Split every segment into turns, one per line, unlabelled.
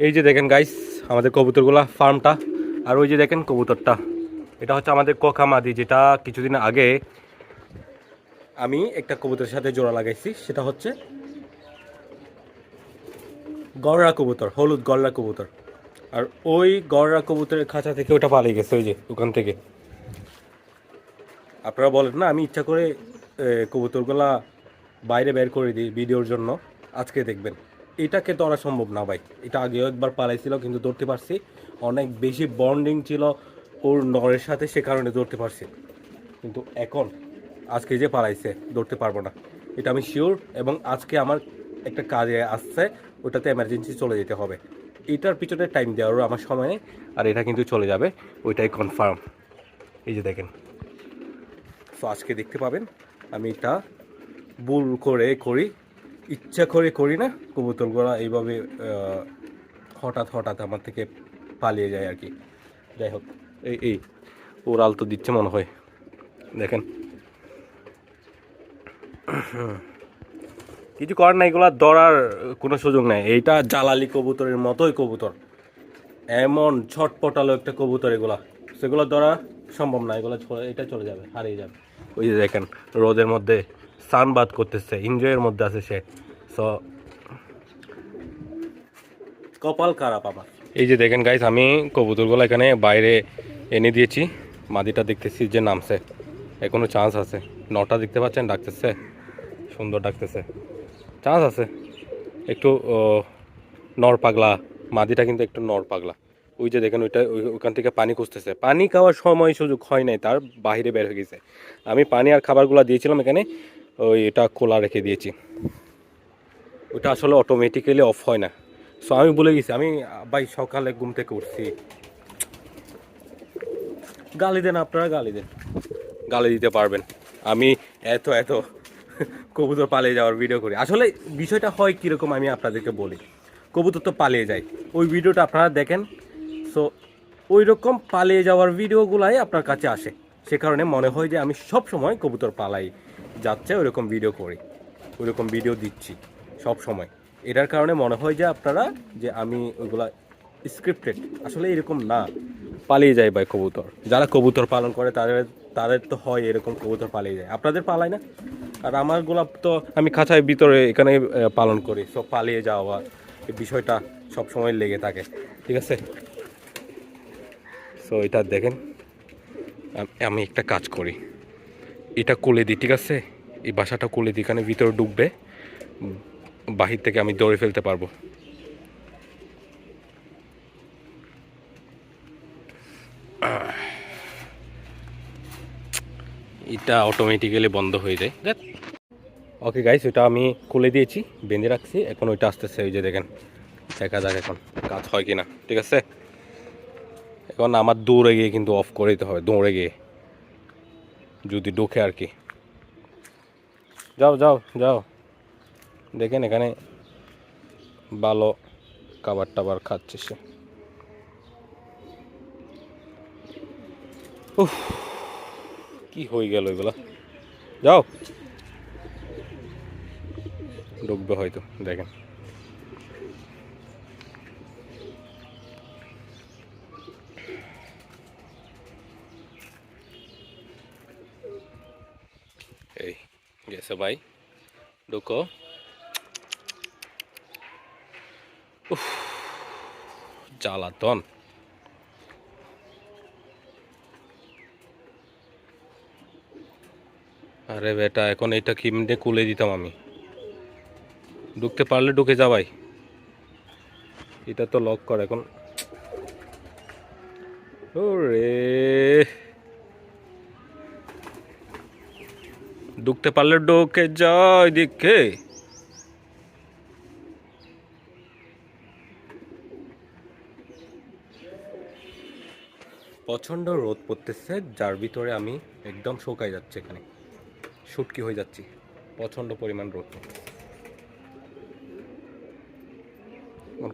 এই যে দেখেন গাইস আমাদের কবুতরগুলা ফার্মটা, আর ওই যে দেখেন কবুতরটা, এটা হচ্ছে আমাদের কোকা মাদি, যেটা কিছুদিন আগে আমি একটা কবুতরের সাথে জোড়া লাগাইছি। সেটা হচ্ছে গড়রা কবুতর, হলুদ গড়রা কবুতর। আর ওই গড়রা কবুতরের খাঁচা থেকে ওটা পালিয়ে গেছে, ওই যে ওখান থেকে। আপনারা বলেন না আমি ইচ্ছা করে কবুতরগুলা বাইরে বের করে দিই ভিডিওর জন্য, আজকে দেখবেন এটাকে ধরা সম্ভব না ভাই। এটা আগেও একবার পালাইছিল কিন্তু ধরতে পারছি, অনেক বেশি বন্ডিং ছিল ওর নরের সাথে, সে কারণে ধরতে পারছি। কিন্তু এখন আজকে যে পালাইছে ধরতে পারবো না, এটা আমি শিওর। এবং আজকে আমার একটা কাজে আসছে, ওটাতে এমার্জেন্সি চলে যেতে হবে। এটার পিছনে টাইম দেওয়ারও আমার সময় নেই, আর এটা কিন্তু চলে যাবে, ওইটাই কনফার্ম। এই যে দেখেন, সো আজকে দেখতে পাবেন আমি এটা ভুল করে করি, ইচ্ছা করে করি না। কবুতরগুলো এইভাবে হঠাৎ হঠাৎ আমার থেকে পালিয়ে যায় আর কি। যাই হোক, এই এই ওরাল তো দিচ্ছে মনে হয়, দেখেন। কিছু করার না, এগুলো ধরার কোনো সুযোগ নাই। এইটা জালালি কবুতরের মতোই কবুতর, এমন ছটপটালো একটা কবুতর এগুলা, সেগুলো ধরা সম্ভব না। এগুলো এটা চলে যাবে, হারিয়ে যাবে। ওই যে দেখেন রোদের মধ্যে সানবাদ করতেছে, এনজয়ের মধ্যে আছে সে। সো কপাল খারাপ আমার। এই যে দেখেন গাইস, আমি কবুতরগুলো এখানে বাইরে এনে দিয়েছি। মাদিটা দেখতেছি যে নামছে, এখনো চান্স আছে। নটা দেখতে পাচ্ছেন ডাকতেছে, সুন্দর ডাকতেছে, চান্স আছে একটু। নর পাগলা মাদিটা কিন্তু একটু নর পাগলা। ওই যে দেখেন ওইটা, ওইখান থেকে পানি খুঁজতেছে, পানি খাওয়ার সময় সুযোগ হয় নাই তার, বাহিরে বের হয়ে গেছে। আমি পানি আর খাবারগুলো দিয়েছিলাম এখানে, ওই এটা খোলা রেখে দিয়েছি। ওটা আসলে অটোমেটিক্যালি অফ হয় না। সো আমি বলে গেছি, আমি ভাই সকালে ঘুম থেকে উঠছি। গালি দেন আপনারা, গালি দেন, গালি দিতে পারবেন। আমি এত এত কবুতর পালিয়ে যাওয়ার ভিডিও করি। আসলে বিষয়টা হয় কীরকম আমি আপনাদেরকে বলি। কবুতর তো পালিয়ে যায়, ওই ভিডিওটা আপনারা দেখেন। সো ওই রকম পালিয়ে যাওয়ার ভিডিওগুলাই আপনার কাছে আসে, সে কারণে মনে হয় যে আমি সব সময় কবুতর পালাই যাচ্ছে ওইরকম ভিডিও করি, ওইরকম ভিডিও দিচ্ছি সব সময়। এটার কারণে মনে হয় যে আপনারা, যে আমি ওইগুলা স্ক্রিপ্টেড। আসলে এরকম না, পালিয়ে যায় ভাই কবুতর। যারা কবুতর পালন করে তাদের তাদের তো হয় এরকম, কবুতর পালিয়ে যায়। আপনাদের পালায় না? আর আমার গোলাপ তো আমি খাঁচায় ভিতরে এখানে পালন করি, সব পালিয়ে যাওয়া এই বিষয়টা সব সময় লেগে থাকে, ঠিক আছে। সো এটা দেখেন, আমি একটা কাজ করি, এটা কোলে দিই, ঠিক আছে। এই বাসাটা কোলে দিই, এখানে ভিতরে ঢুকবে, বাহির থেকে আমি দৌড়ে ফেলতে পারবো। এটা অটোমেটিক্যালি বন্ধ হয়ে যায়। ওকে গাইস, ওইটা আমি খুলে দিয়েছি, বেঁধে রাখছি, এখন ওইটা আসতেছে। ওই যে দেখেন, দেখা যাক এখন কাজ হয় কিনা, ঠিক আছে। এখন আমার দৌড়ে গিয়ে কিন্তু অফ করে দিতে হবে, দৌড়ে গিয়ে যদি ঢোকে আর কি। যাও যাও যাও, দেখেন এখানে ভালো খাবার টাবার খাচ্ছে সে। উফ, কি হয়ে গেল এগুলা। যাও, ঢুকবে হয়তো, দেখেন। এই গেছে ভাই, ঢুকো। উফ, জ্বালাতন। আরে বেটা, এখন এটা কিমনে কুলে দিতাম আমি। ঢুকতে পারলে ঢুকে যা ভাই, এটা তো লক কর এখন। ওরে, ঢুকতে পারলে ঢুকে যায় দেখে। প্রচণ্ড রোদ পড়তেছে, যার ভিতরে আমি একদম শুকাই যাচ্ছে, এখানে শুটকি হয়ে যাচ্ছি, প্রচণ্ড পরিমাণ রোদ।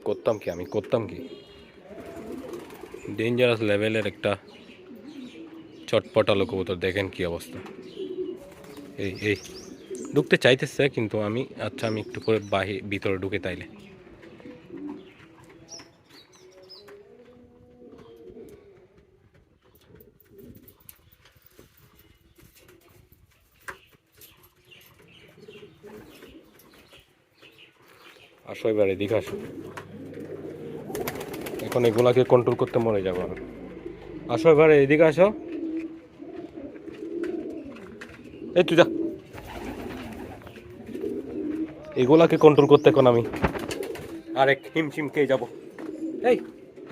করতাম কি, আমি করতাম কি, ডেঞ্জারাস লেভেলের একটা চটপটালো কবুতর, দেখেন কি অবস্থা। এই এই ঢুকতে চাইতেছে কিন্তু আমি, আচ্ছা আমি একটু করে ভিতরে ঢুকে তাইলে। আসো এবার এদিকে আসো, এখন এগুলাকে কন্ট্রোল করতে মরে যাবো আমি। আসো এবার এদিকে আসো, এই তুই যা, এগুলাকে কন্ট্রোল করতে এখন আমি আরেক হিমশিম খেয়ে যাবো। এই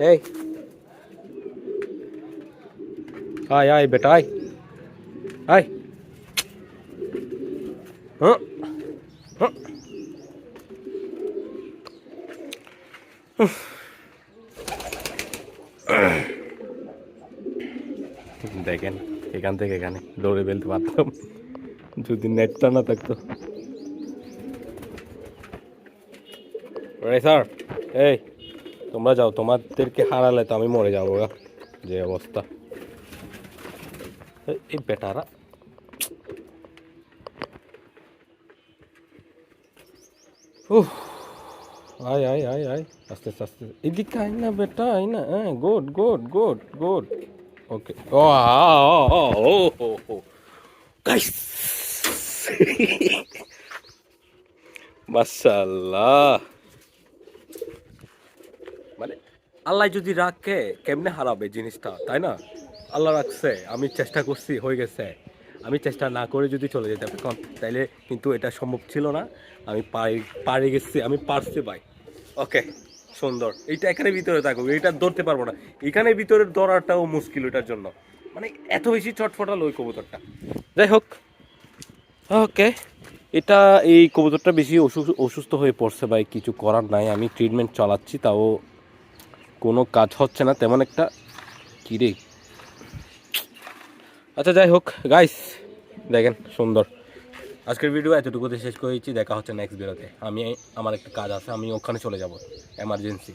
এই আয় আয় বেটা আয় আয়, হ্যাঁ হ্যাঁ, দেখেন এখান থেকে এখানে দৌড়ে ফেলতে পারতাম যদি নেটটা না থাকতো। স্যার এই তোমরা যাও, তোমাদেরকে হারালে তো আমি মরে যাবো গা, যে অবস্থা। এই বেটারা, উহ, আয় আয় আয় আয়, আস্তে আস্তে আস্তে, এদিকে আয় না বেটা, আয় না, হ্যাঁ গুড গুড গুড গুড, ওকে। ও ও ও গাইস, মাশাআল্লাহ, মানে আল্লাহ যদি রাখে কেমনে হারাবে জিনিসটা, তাই না? আল্লাহ রাখছে, আমি চেষ্টা করছি, হয়ে গেছে। আমি চেষ্টা না করে যদি চলে যেতাম এখন, তাইলে কিন্তু এটা সম্ভব ছিল না। আমি পারে গেছি, আমি পারছি ভাই। ওকে, সুন্দর। এইটা এখানে ভিতরে থাকুক, এইটা ধরতে পারবো না। এখানে ভিতরে ধরাটাও মুশকিল এটার জন্য, মানে এত বেশি চটফটাল ওই কবুতরটা। যাই হোক, ওকে, এটা এই কবুতরটা বেশি অসুস্থ হয়ে পড়ছে ভাই, কিছু করার নাই। আমি ট্রিটমেন্ট চালাচ্ছি, তাও কোনো কাজ হচ্ছে না তেমন একটা। কী রে, আচ্ছা যাই হোক গাইস, দেখেন সুন্দর। আজকের ভিডিও এতটুকুতে শেষ করেছি, দেখা হচ্ছে নেক্সট ভিডিওতে। আমি আমার একটা কাজ আছে, আমি ওখানে চলে যাব, এমার্জেন্সি।